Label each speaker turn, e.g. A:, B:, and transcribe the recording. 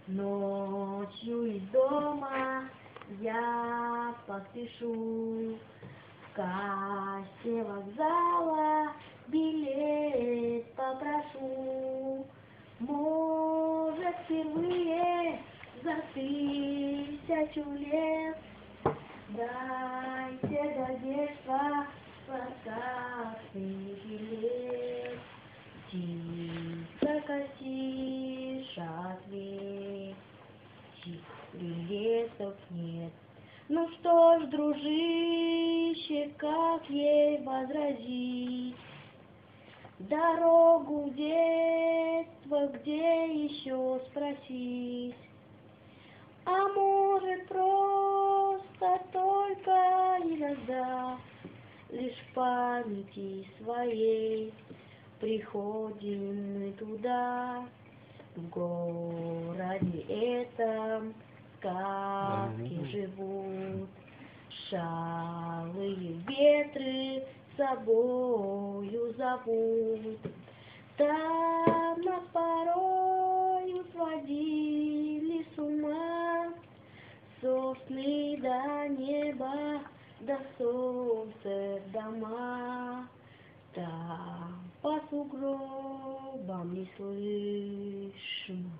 A: Ночью из дома я поспешу, в кассе вокзала билет попрошу. Может, впервые за 1000 лет дайте до детства плакатный билет. Тихо тише ответь, билетов нет. Ну что ж, дружище, как ей возразить? Дорогу детства где еще спросить? А может, просто только иногда лишь в памяти своей приходим мы туда, в городе этом сказки живут, шалые ветры собою зовут. Там нас порою сводили с ума сосны до неба, до солнца дома. Там по сугробам не слышно